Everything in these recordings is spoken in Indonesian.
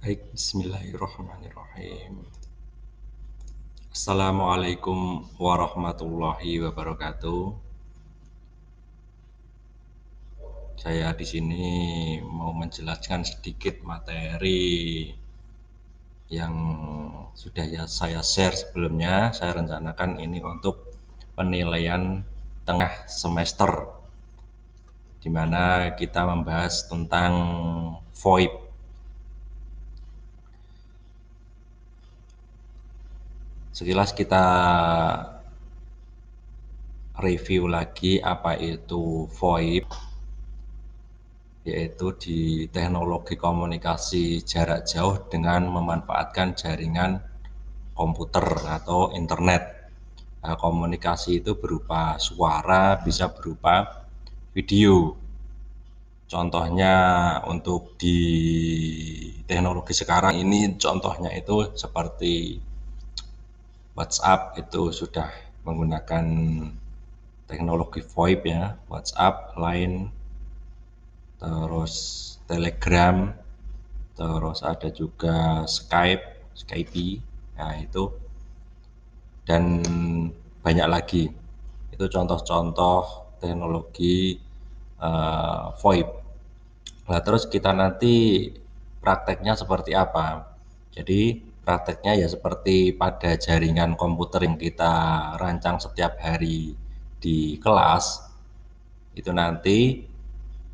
Baik, bismillahirrahmanirrahim. Assalamualaikum warahmatullahi wabarakatuh. Saya di sini mau menjelaskan sedikit materi yang sudah saya share sebelumnya. Saya rencanakan ini untuk penilaian tengah semester, di mana kita membahas tentang VoIP. Sekilas kita review lagi apa itu VoIP, yaitu di teknologi komunikasi jarak jauh dengan memanfaatkan jaringan komputer atau internet. Nah, komunikasi itu berupa suara, bisa berupa video. Contohnya untuk di teknologi sekarang ini, contohnya itu seperti WhatsApp itu sudah menggunakan teknologi VoIP ya, WhatsApp, Line, terus Telegram, terus ada juga Skype, nah itu, dan banyak lagi. Itu contoh-contoh teknologi VoIP. Nah, terus kita nanti prakteknya seperti apa? Jadi prakteknya ya seperti pada jaringan komputer yang kita rancang setiap hari di kelas, itu nanti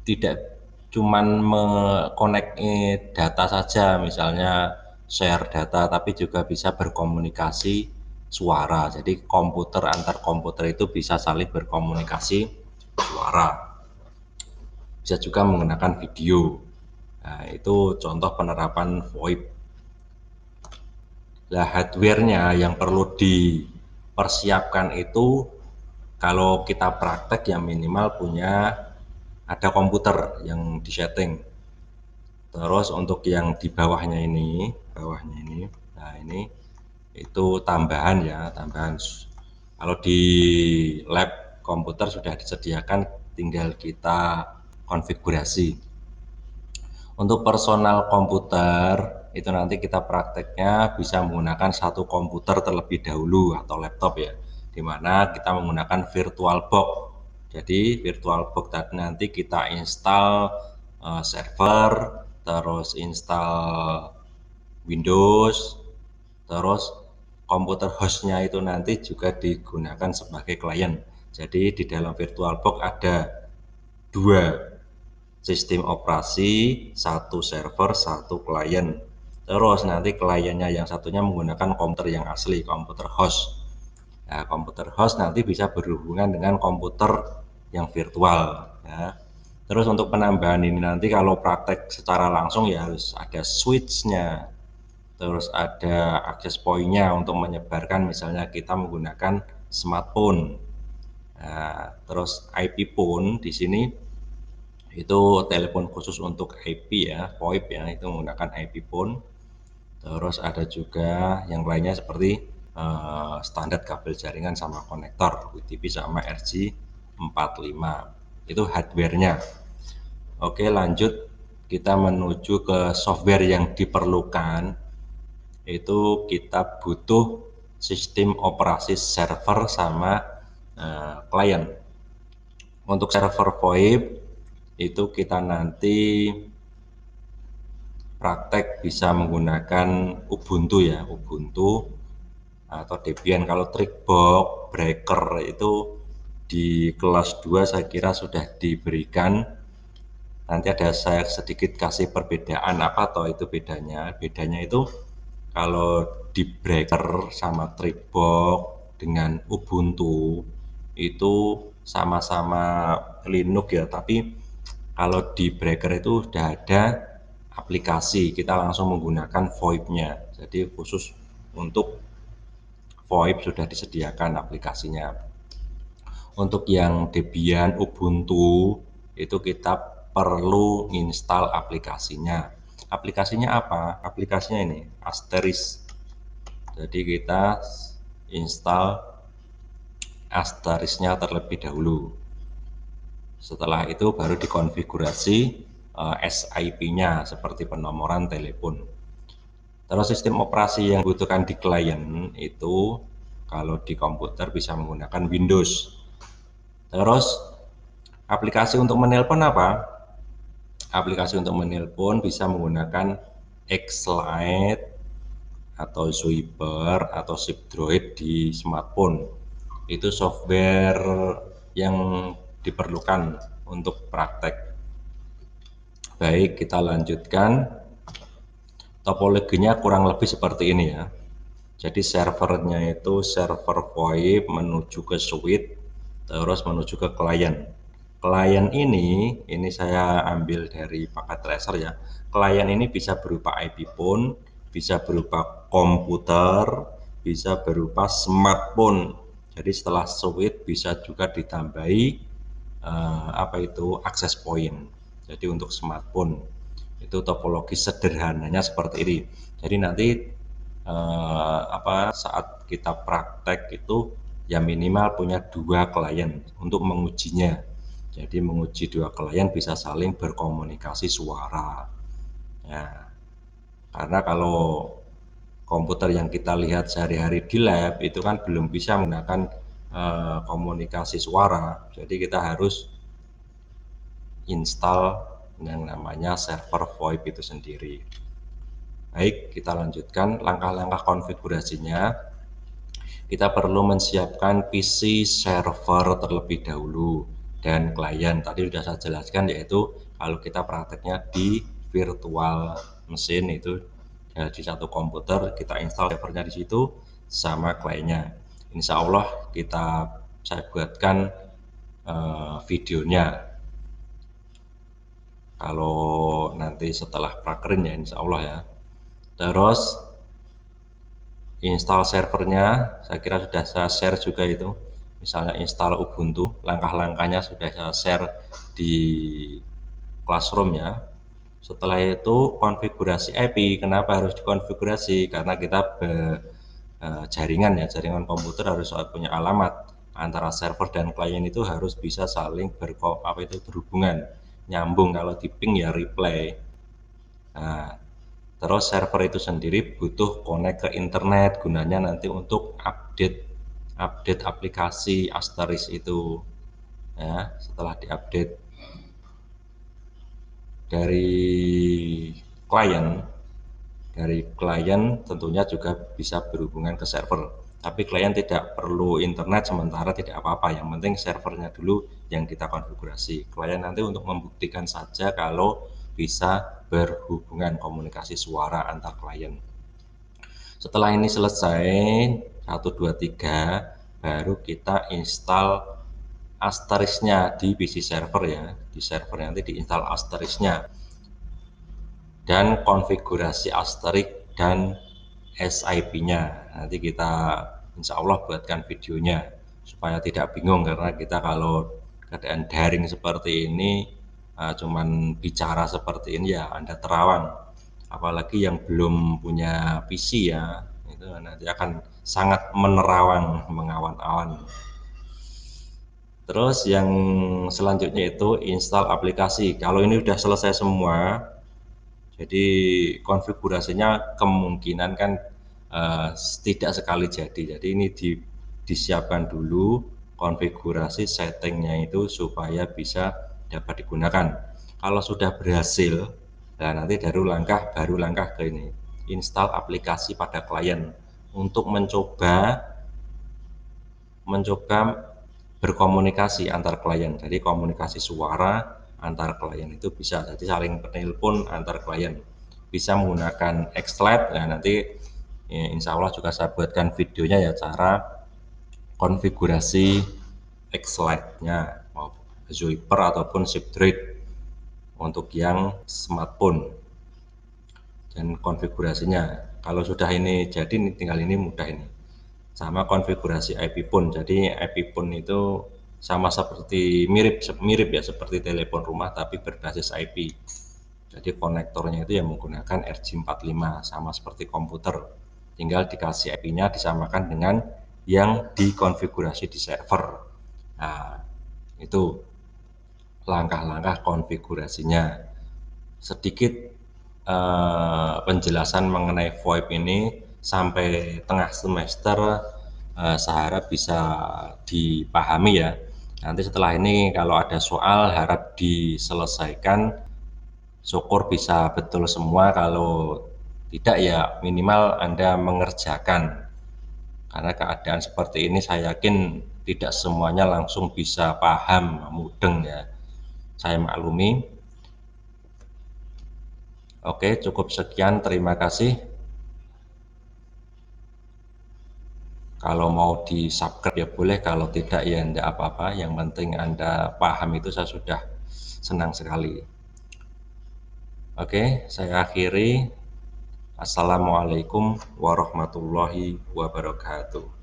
tidak cuman mengkonek data saja, misalnya share data, tapi juga bisa berkomunikasi suara. Jadi komputer antar komputer itu bisa saling berkomunikasi suara. Bisa juga menggunakan video. Nah, itu contoh penerapan VoIP. Nah, hardware-nya yang perlu dipersiapkan itu kalau kita praktek ya minimal punya ada komputer yang disetting. Terus untuk yang di bawahnya ini, nah ini itu tambahan ya, tambahan. Kalau di lab komputer sudah disediakan, tinggal kita konfigurasi. Untuk personal komputer itu nanti kita prakteknya bisa menggunakan satu komputer terlebih dahulu atau laptop ya, di mana kita menggunakan VirtualBox. Jadi VirtualBox tadi nanti kita install server, terus install Windows, terus komputer hostnya itu nanti juga digunakan sebagai klien. Jadi di dalam VirtualBox ada dua sistem operasi, satu server, satu klien. Terus nanti kliennya yang satunya menggunakan komputer yang asli, komputer host. Nah, komputer host nanti bisa berhubungan dengan komputer yang virtual ya. Terus untuk penambahan ini nanti kalau praktek secara langsung ya harus ada switch-nya, terus ada access point-nya untuk menyebarkan, misalnya kita menggunakan smartphone. Nah, terus IP phone di sini itu telepon khusus untuk IP ya, VoIP ya, itu menggunakan IP phone. Terus ada juga yang lainnya seperti standar kabel jaringan sama konektor UTP sama RJ45. Itu hardware-nya. Oke, lanjut kita menuju ke software yang diperlukan. Itu kita butuh sistem operasi server sama klien. Untuk server VoIP itu kita nanti praktek bisa menggunakan Ubuntu ya, Ubuntu atau Debian. Kalau Trickbox, Breaker itu di kelas 2 saya kira sudah diberikan. Nanti ada saya sedikit kasih perbedaan apa toh itu bedanya. Bedanya itu kalau di Breaker sama Trickbox dengan Ubuntu itu sama-sama Linux ya, tapi kalau di Breaker itu sudah ada aplikasi, kita langsung menggunakan VoIP-nya. Jadi khusus untuk VoIP sudah disediakan aplikasinya. Untuk yang Debian, Ubuntu itu kita perlu install aplikasinya. Aplikasinya apa? Aplikasinya ini Asterisk. Jadi kita install Asterisknya terlebih dahulu. Setelah itu baru dikonfigurasi SIP-nya seperti penomoran telepon. Terus sistem operasi yang dibutuhkan di klien itu kalau di komputer bisa menggunakan Windows. Terus aplikasi untuk menelpon apa? Aplikasi untuk menelpon bisa menggunakan Xlite atau Zuiper atau Zipdroid di smartphone. Itu software yang diperlukan untuk praktek. Baik, kita lanjutkan. Topologinya kurang lebih seperti ini ya. Jadi servernya itu server VoIP menuju ke switch, terus menuju ke klien. Klien ini saya ambil dari paket tracer ya. Klien ini bisa berupa IP phone, bisa berupa komputer, bisa berupa smartphone. Jadi setelah switch bisa juga ditambahi apa itu access point. Jadi untuk smartphone itu topologi sederhananya seperti ini. Jadi nanti saat kita praktek itu ya minimal punya 2 klien untuk mengujinya. Jadi menguji 2 klien bisa saling berkomunikasi suara. Ya, karena kalau komputer yang kita lihat sehari-hari di lab itu kan belum bisa menggunakan komunikasi suara. Jadi kita harus install yang namanya server VoIP itu sendiri. Baik, kita lanjutkan langkah-langkah konfigurasinya. Kita perlu menyiapkan PC server terlebih dahulu dan klien. Tadi sudah saya jelaskan yaitu kalau kita prakteknya di virtual mesin itu di satu komputer kita install servernya di situ sama kliennya. Insya Allah saya buatkan videonya. Kalau nanti setelah prakerin ya insya Allah ya. Terus install servernya saya kira sudah saya share juga itu, misalnya install Ubuntu, langkah-langkahnya sudah saya share di Classroom ya. Setelah itu konfigurasi IP, kenapa harus dikonfigurasi? Karena kita jaringan ya, jaringan komputer harus punya alamat antara server dan klien itu harus bisa saling berhubungan, nyambung. Kalau di ping ya replay. Nah, terus server itu sendiri butuh connect ke internet, gunanya nanti untuk update aplikasi Asteris itu ya. Setelah diupdate dari klien tentunya juga bisa berhubungan ke server, tapi klien tidak perlu internet sementara tidak apa-apa, yang penting servernya dulu yang kita konfigurasi. Klien nanti untuk membuktikan saja kalau bisa berhubungan komunikasi suara antar klien. Setelah ini selesai 1, 2, 3 baru kita install Asterisnya di PC server ya. Di server nanti diinstal Asterisnya dan konfigurasi Asterik dan SIP-nya. Nanti kita insya Allah buatkan videonya supaya tidak bingung, karena kita kalau keadaan daring seperti ini cuman bicara seperti ini ya Anda terawang. Apalagi yang belum punya PC ya, itu nanti akan sangat menerawang, mengawan-awan. Terus yang selanjutnya itu install aplikasi. Kalau ini sudah selesai semua, jadi konfigurasinya kemungkinan kan tidak sekali jadi. Jadi ini disiapkan dulu konfigurasi settingnya itu supaya bisa dapat digunakan. Kalau sudah berhasil, nah nanti baru langkah ke ini, install aplikasi pada klien untuk mencoba berkomunikasi antar klien. Jadi komunikasi suara antar klien itu bisa, jadi saling menelpon antar klien. Bisa menggunakan Xlite, nah nanti ya, insya Allah juga saya buatkan videonya ya cara konfigurasi Xlite-nya, mau Zuiper ataupun Zipdroid untuk yang smartphone. Dan konfigurasinya, kalau sudah ini jadi tinggal ini mudah ini. Sama konfigurasi IP phone. Jadi IP phone itu sama seperti mirip ya seperti telepon rumah tapi berbasis IP. Jadi konektornya itu yang menggunakan RJ45 sama seperti komputer. Tinggal dikasih IP-nya disamakan dengan yang dikonfigurasi di server. Nah, itu langkah-langkah konfigurasinya. Sedikit penjelasan mengenai VoIP ini sampai tengah semester, saya harap bisa dipahami ya. Nanti setelah ini kalau ada soal harap diselesaikan, syukur bisa betul semua, kalau tidak ya minimal Anda mengerjakan. Karena keadaan seperti ini saya yakin tidak semuanya langsung bisa paham, mudeng ya. Saya maklumi. Oke, cukup sekian, terima kasih. Kalau mau di-subscribe ya boleh, kalau tidak ya enggak apa-apa. Yang penting Anda paham itu saya sudah senang sekali. Oke, saya akhiri. Assalamualaikum warahmatullahi wabarakatuh.